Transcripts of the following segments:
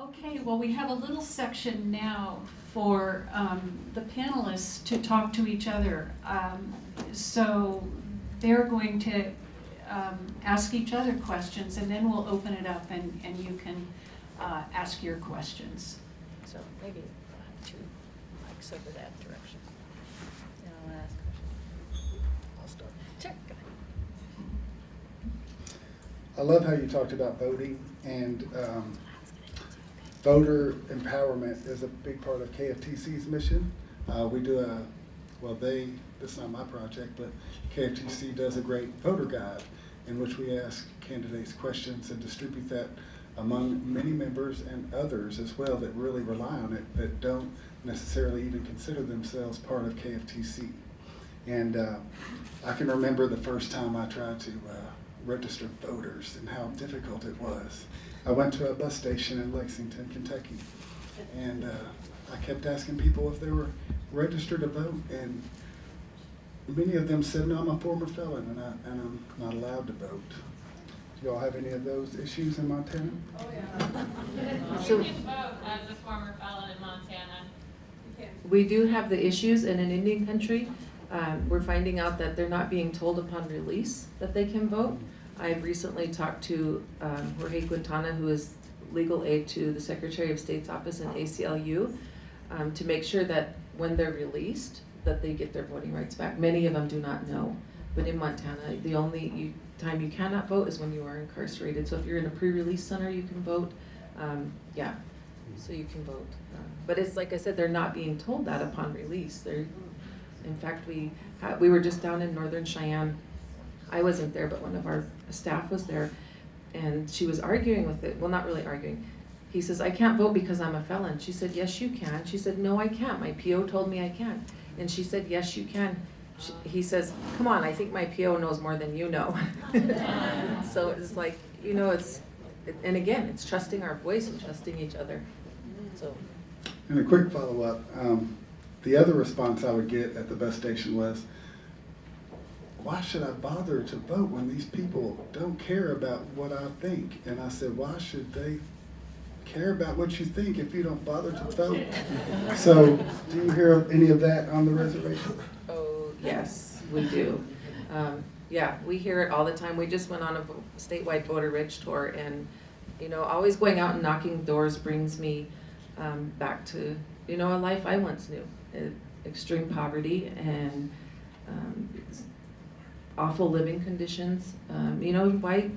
Okay, well, we have a little section now for the panelists to talk to each other. So they're going to ask each other questions, and then we'll open it up and you can ask your questions. So maybe I'll have two mics over that direction. And I'll ask questions. I'll start. Sure, go ahead. I love how you talked about voting, and voter empowerment is a big part of KFTC's mission. We do this is not my project, but KFTC does a great voter guide in which we ask candidates questions and distribute that among many members and others as well that really rely on it, that don't necessarily even consider themselves part of KFTC. And I can remember the first time I tried to register voters and how difficult it was. I went to a bus station in Lexington, Kentucky, and I kept asking people if they were registered to vote, and many of them said, no, I'm a former felon and I'm not allowed to vote. Do y'all have any of those issues in Montana? Oh, yeah. You can vote as a former felon in Montana. We do have the issues, and in Indian country, we're finding out that they're not being told upon release that they can vote. I've recently talked to Jorge Quintana, who is legal aid to the Secretary of State's office in ACLU, to make sure that when they're released, that they get their voting rights back. Many of them do not know, but in Montana, the only time you cannot vote is when you are incarcerated. So if you're in a pre-release center, you can vote. So you can vote. But it's like I said, they're not being told that upon release. In fact, we were just down in Northern Cheyenne. I wasn't there, but one of our staff was there, and she was arguing with it. Well, not really arguing. He says, I can't vote because I'm a felon. She said, yes, you can. She said, no, I can't. My PO told me I can. And she said, yes, you can. He says, come on, I think my PO knows more than you know. So it's like, and again, it's trusting our voice and trusting each other. So. And a quick follow-up, the other response I would get at the bus station was, why should I bother to vote when these people don't care about what I think? And I said, why should they care about what you think if you don't bother to vote? So do you hear any of that on the reservation? Oh, yes, we do. Yeah, we hear it all the time. We just went on a statewide voter reg tour, and always going out and knocking doors brings me back to a life I once knew. Extreme poverty and awful living conditions. Why,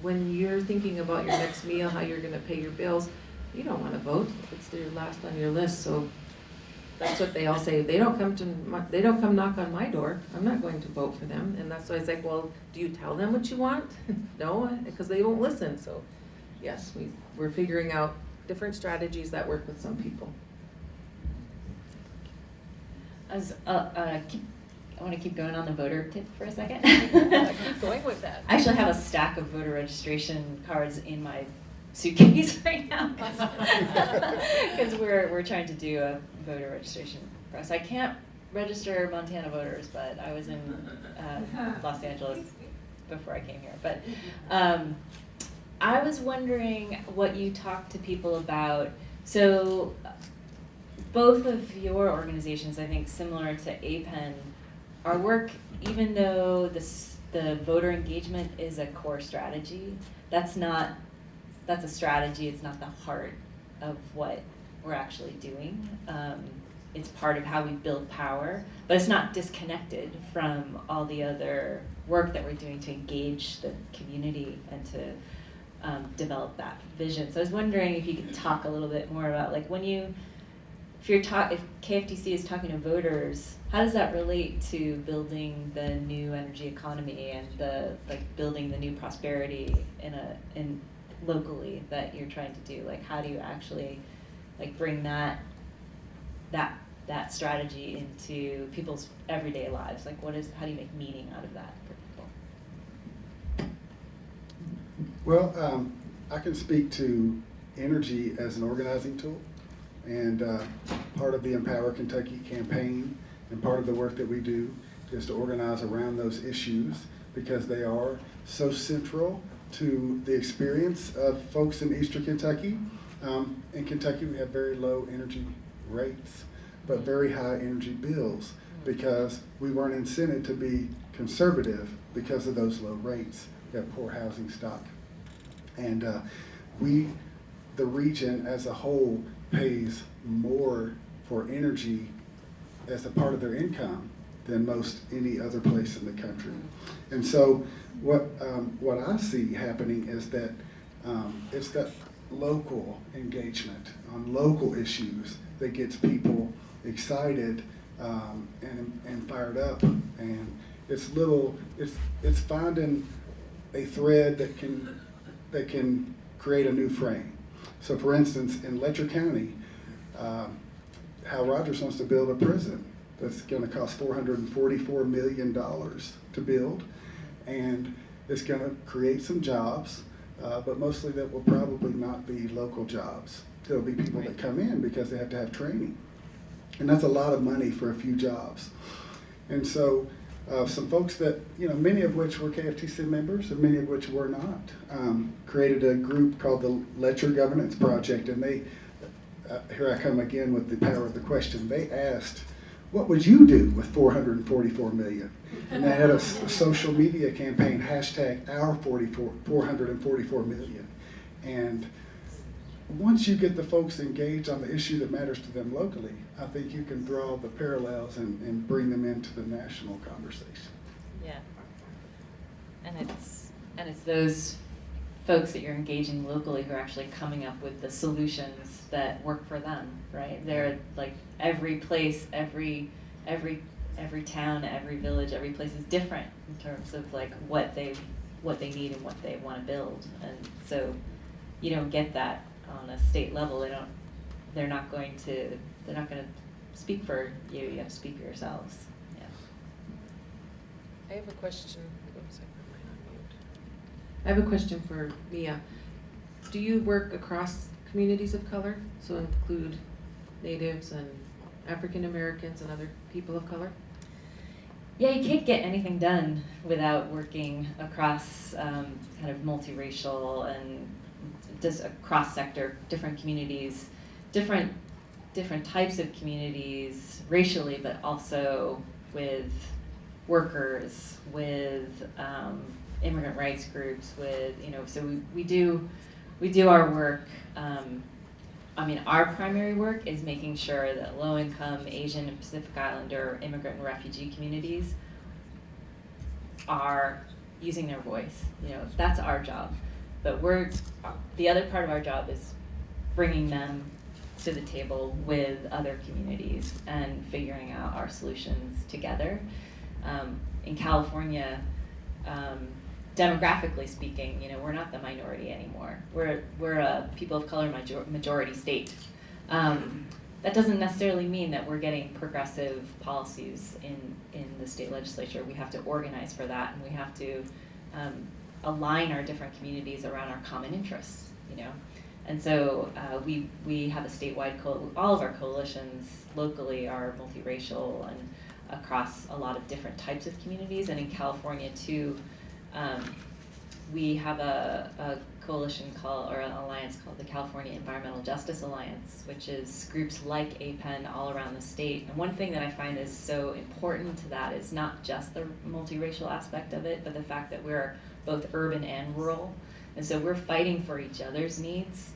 when you're thinking about your next meal, how you're going to pay your bills, you don't want to vote. It's your last on your list. So that's what they all say. They don't come knock on my door. I'm not going to vote for them. And that's why it's like, well, do you tell them what you want? No, because they won't listen. So yes, we're figuring out different strategies that work with some people. I want to keep going on the voter tip for a second. Keep going with that. I actually have a stack of voter registration cards in my suitcase right now because we're trying to do a voter registration process. I can't register Montana voters, but I was in Los Angeles before I came here. But I was wondering what you talk to people about. So both of your organizations, I think similar to APEN, our work, even though the voter engagement is a core strategy, that's a strategy, it's not the heart of what we're actually doing. It's part of how we build power, but it's not disconnected from all the other work that we're doing to engage the community and to develop that vision. So I was wondering if you could talk a little bit more about, like, if KFTC is talking to voters, how does that relate to building the new energy economy and building the new prosperity in locally that you're trying to do? Like, how do you actually bring that strategy into people's everyday lives? Like, how do you make meaning out of that for people? Well, I can speak to energy as an organizing tool. And part of the Empower Kentucky campaign and part of the work that we do is to organize around those issues because they are so central to the experience of folks in Eastern Kentucky. In Kentucky, we have very low energy rates, but very high energy bills because we weren't incented to be conservative because of those low rates. We have poor housing stock. And the region as a whole pays more for energy as a part of their income than most any other place in the country. And so what I see happening is that it's that local engagement on local issues that gets people excited and fired up. And it's finding a thread that can create a new frame. So for instance, in Letcher County, Hal Rogers wants to build a prison that's going to cost $444 million to build, and it's going to create some jobs, but mostly that will probably not be local jobs. There'll be people that come in because they have to have training, and that's a lot of money for a few jobs. And so some folks that, many of which were KFTC members and many of which were not, created a group called the Letcher Governance Project, and they, here I come again with the power of the question, they asked, what would you do with $444 million? And they had a social media campaign, hashtag our 444 million. And once you get the folks engaged on the issue that matters to them locally, I think you can draw the parallels and bring them into the national conversation. Yeah. And it's those folks that you're engaging locally who are actually coming up with the solutions that work for them, right? They're like every place, every town, every village, every place is different in terms of like what they need and what they want to build. And so you don't get that on a state level. They're not going to speak for you. You have to speak for yourselves. Yeah. I have a question. Oops, I put mine on mute. I have a question for Miya. Do you work across communities of color, so include natives and African Americans and other people of color? Yeah, you can't get anything done without working across kind of multiracial and just across sector, different communities, different types of communities racially, but also with workers, with immigrant rights groups, with so we do our work. Our primary work is making sure that low-income Asian and Pacific Islander immigrant and refugee communities are using their voice. That's our job. But the other part of our job is bringing them to the table with other communities and figuring out our solutions together. In California, demographically speaking, we're not the minority anymore. We're a people of color majority state. That doesn't necessarily mean that we're getting progressive policies in the state legislature. We have to organize for that, and we have to align our different communities around our common interests. And so we have a statewide all of our coalitions locally are multiracial and across a lot of different types of communities, and in California too. We have a coalition or an alliance called the California Environmental Justice Alliance, which is groups like APEN all around the state. And one thing that I find is so important to that is not just the multiracial aspect of it, but the fact that we're both urban and rural. And so we're fighting for each other's needs.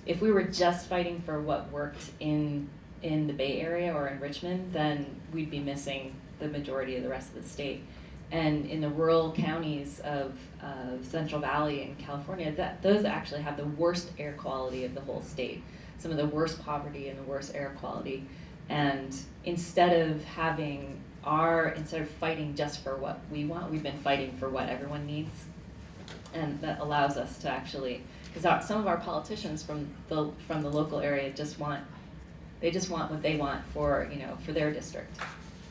If we were just fighting for what worked in the Bay Area or in Richmond, then we'd be missing the majority of the rest of the state. And in the rural counties of Central Valley in California, those actually have the worst air quality of the whole state. Some of the worst poverty and the worst air quality. And instead of fighting just for what we want, we've been fighting for what everyone needs. And that allows us to actually, because some of our politicians from the local area just want what they want for their district.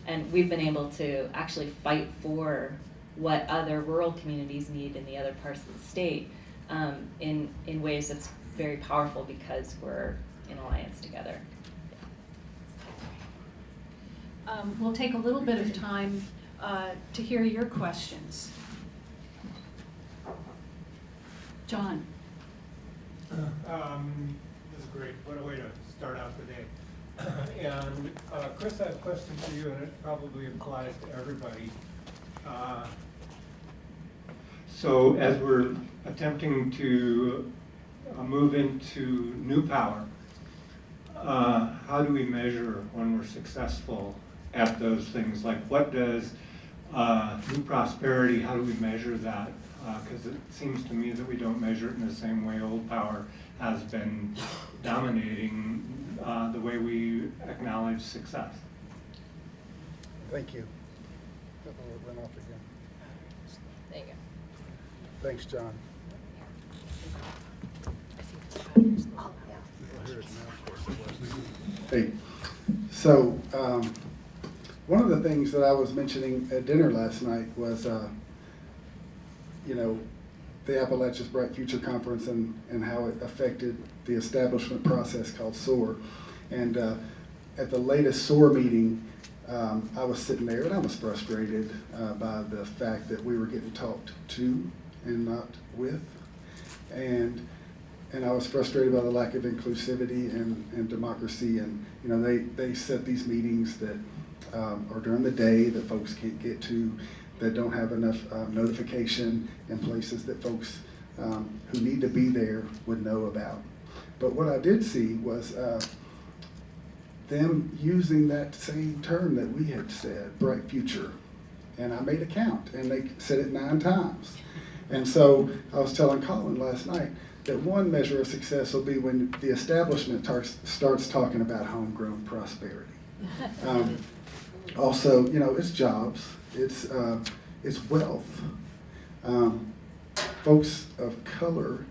And we've been able to actually fight for what other rural communities need in the other parts of the state in ways that's very powerful because we're in alliance together. We'll take a little bit of time to hear your questions. John. This is great. What a way to start out the day. And Chris, I have a question for you, and it probably applies to everybody. So as we're attempting to move into new power, how do we measure when we're successful at those things? Like, what does new prosperity, how do we measure that? Because it seems to me that we don't measure it in the same way old power has been dominating the way we acknowledge success. Thank you. Uh-oh, it went off again. There you go. Thanks, John. Hey, so one of the things that I was mentioning at dinner last night was, you know, the Appalachia's Bright Future Conference and how it affected the establishment process called SOAR. And at the latest SOAR meeting, I was sitting there and I was frustrated by the fact that we were getting talked to and not with. And I was frustrated by the lack of inclusivity and democracy. And you know, they set these meetings that are during the day that folks can't get to, that don't have enough notification in places that folks who need to be there would know about. But what I did see was them using that same term that we had said, bright future. And I made a count, and they said it 9 times. And so I was telling Colin last night that one measure of success will be when the establishment starts talking about homegrown prosperity. Also, you know, it's jobs, it's wealth. Folks of color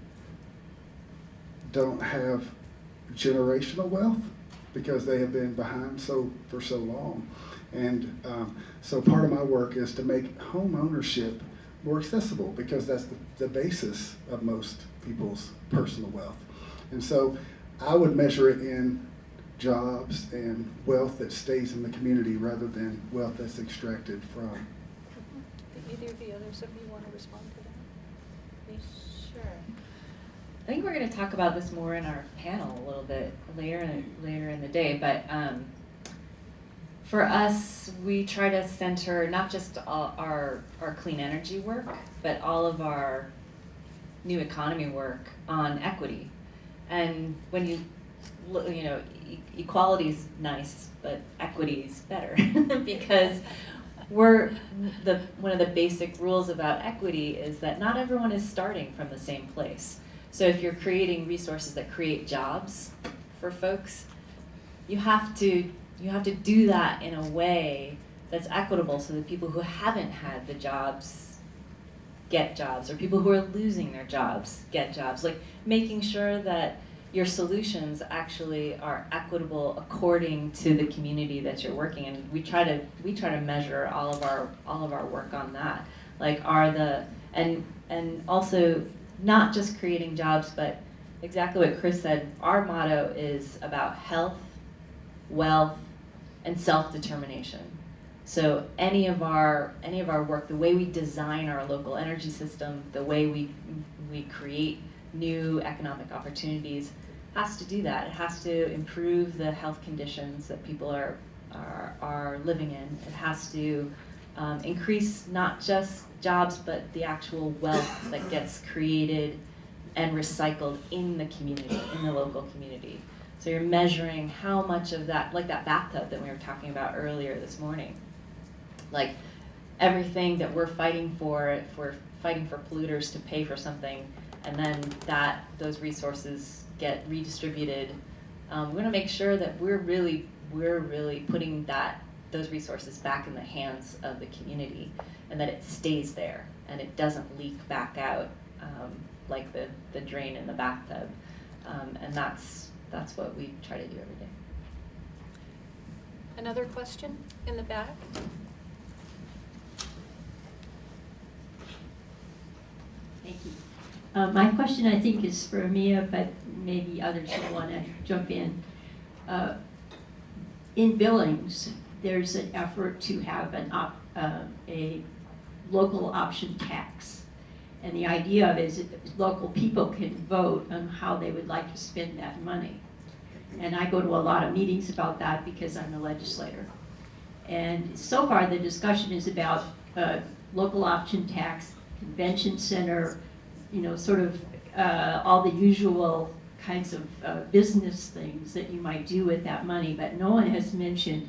don't have generational wealth because they have been behind for so long. And so part of my work is to make home ownership more accessible, because that's the basis of most people's personal wealth. And so I would measure it in jobs and wealth that stays in the community rather than wealth that's extracted from. Did either of the others of you want to respond to that? Me? Sure. I think we're going to talk about this more in our panel a little bit later in the day, but for us, we try to center not just our clean energy work, but all of our new economy work on equity. And when you know, equality is nice, but equity is better because one of the basic rules about equity is that not everyone is starting from the same place. So if you're creating resources that create jobs for folks, you have to do that in a way that's equitable so that people who haven't had the jobs get jobs, or people who are losing their jobs get jobs. Like making sure that your solutions actually are equitable according to the community that you're working in. We try to measure all of our work on that. Like and also not just creating jobs, but exactly what Chris said. Our motto is about health, wealth, and self-determination. So any of our work, the way we design our local energy system, the way we create new economic opportunities, has to do that. It has to improve the health conditions that people are living in. It has to increase not just jobs, but the actual wealth that gets created and recycled in the community, in the local community. So you're measuring how much of that, like that bathtub that we were talking about earlier this morning, like everything that we're fighting for, if we're fighting for polluters to pay for something, and then those resources get redistributed, we want to make sure that we're really putting those resources back in the hands of the community, and that it stays there and it doesn't leak back out like the drain in the bathtub, and that's what we try to do every day. Another question in the back? Thank you. My question, I think, is for Miya, but maybe others will want to jump in. In Billings, there's an effort to have a local option tax. And the idea of it is local people can vote on how they would like to spend that money. And I go to a lot of meetings about that because I'm a legislator. And so far, the discussion is about local option tax, convention center, you know, sort of all the usual kinds of business things that you might do with that money, but no one has mentioned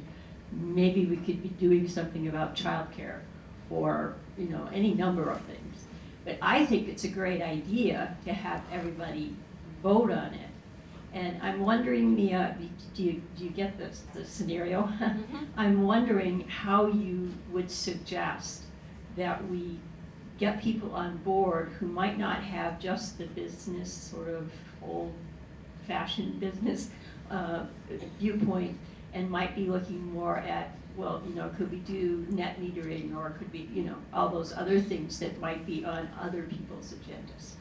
maybe we could be doing something about childcare or, you know, any number of things. But I think it's a great idea to have everybody vote on it. And I'm wondering, Mia, do you get the scenario? I'm wondering how you would suggest that we get people on board who might not have just the business, sort of old-fashioned business viewpoint, and might be looking more at, well, you know, could we do net metering, or could we, you know, all those other things that might be on other people's agendas.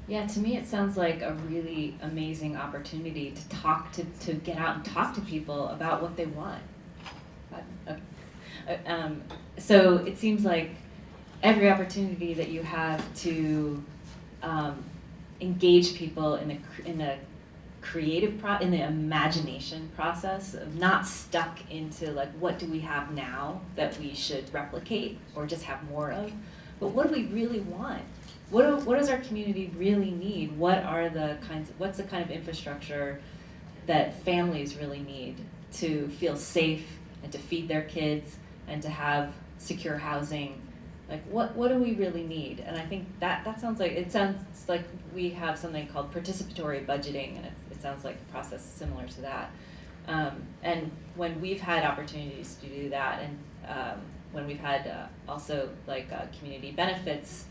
Yeah, to me it sounds like a really amazing opportunity to talk to get out and talk to people about what they want. So it seems like every opportunity that you have to engage people in the creative in the imagination process of not stuck into like, what do we have now that we should replicate or just have more of, but what do we really want? What does our community really need? What's the kind of infrastructure that families really need to feel safe and to feed their kids and to have secure housing? Like, what do we really need? And I think that sounds like we have something called participatory budgeting, and it sounds like a process similar to that. And when we've had opportunities to do that, and when we've had also like community benefits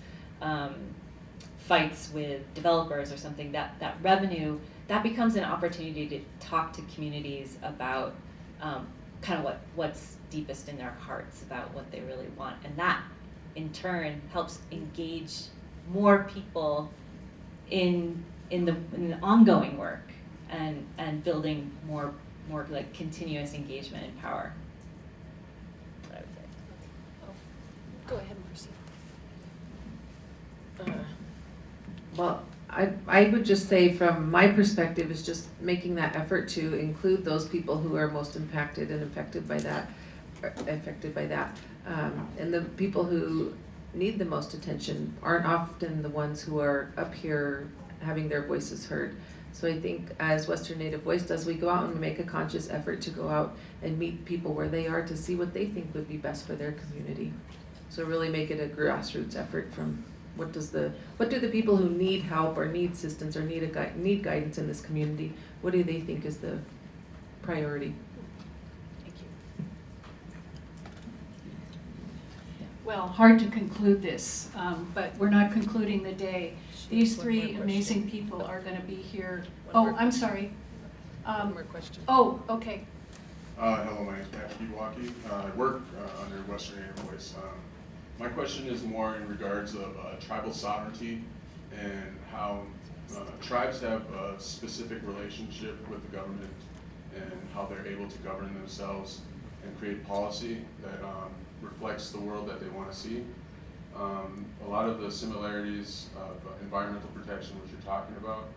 fights with developers or something, that revenue, that becomes an opportunity to talk to communities about kind of what's deepest in their hearts about what they really want. And that in turn helps engage more people in the ongoing work and building more like continuous engagement and power. I would say. Go ahead, Marci. Well, I would just say from my perspective is just making that effort to include those people who are most impacted and affected by that. And the people who need the most attention aren't often the ones who are up here having their voices heard. So I think as Western Native Voice does, we go out and we make a conscious effort to go out and meet people where they are to see what they think would be best for their community. So really make it a grassroots effort from what do the people who need help or need assistance or need guidance in this community, what do they think is the priority? Thank you. Well, hard to conclude this, but we're not concluding the day. These One three more amazing question. people are going to be here. One more Oh, I'm sorry. One more question. Oh, okay. Hello, my name is Matt Kiwaki. I work under Western Native Voice. My question is more in regards of tribal sovereignty and how tribes have a specific relationship with the government and how they're able to govern themselves and create policy that reflects the world that they want to see. A lot of the similarities of environmental protection, which you're talking about,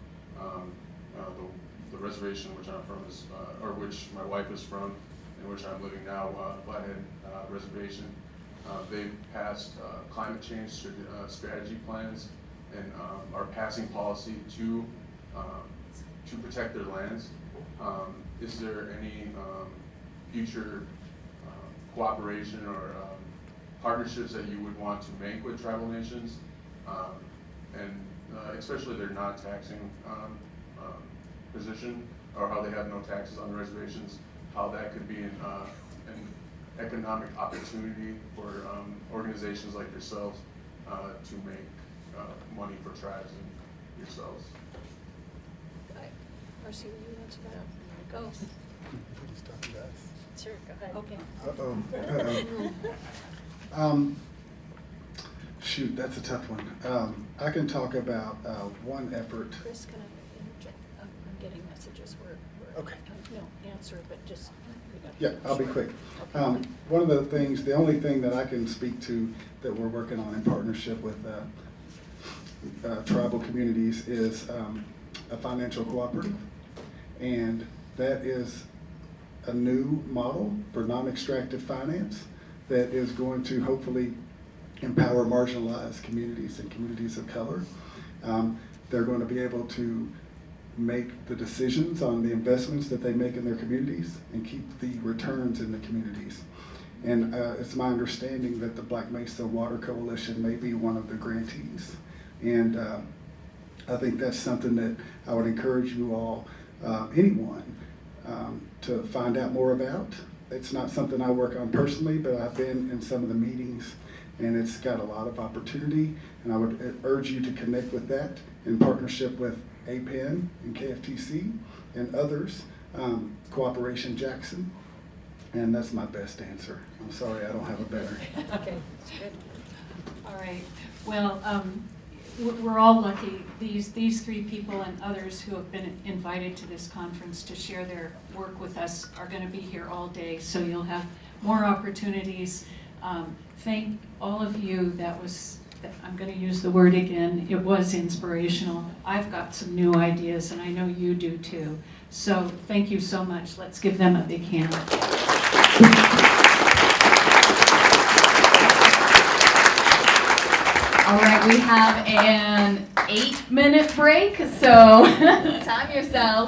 the reservation which I'm from is, or which my wife is from, and which I'm living now, Flathead Reservation. They've passed climate change strategy plans and are passing policy to protect their lands. Is there any future cooperation or partnerships that you would want to make with tribal nations, and especially their non-taxing position, or how they have no taxes on the reservations, how that could be an economic opportunity for organizations like yourselves to make money for tribes and yourselves? Marci, will you answer that? Go. He's talking to us. Sure, go ahead. Uh-oh. Shoot, that's a tough one. I can talk about one effort. Chris, can I interject? I'm getting messages. We're Okay. No, answer, but just. we got- Yeah, I'll be quick. Okay. One of the things, the only thing that I can speak to that we're working on in partnership with tribal communities is a financial cooperative. And that is a new model for non-extractive finance that is going to hopefully empower marginalized communities and communities of color. They're going to be able to make the decisions on the investments that they make in their communities and keep the returns in the communities. And it's my understanding that the Black Mesa Water Coalition may be one of the grantees. And I think that's something that I would encourage you all, anyone, to find out more about. It's not something I work on personally, but I've been in some of the meetings and it's got a lot of opportunity, and I would urge you to connect with that in partnership with APEN and KFTC and others, Cooperation Jackson, and that's my best answer. I'm sorry I don't have a better. Okay, that's good. All right, well, we're all lucky, these three people and others who have been invited to this conference to share their work with us are gonna be here all day, so you'll have more opportunities. Thank all of you, I'm gonna use the word again, it was inspirational. I've got some new ideas and I know you do too. So thank you so much, let's give them a big hand. All right, we have an 8-minute break, so time yourself.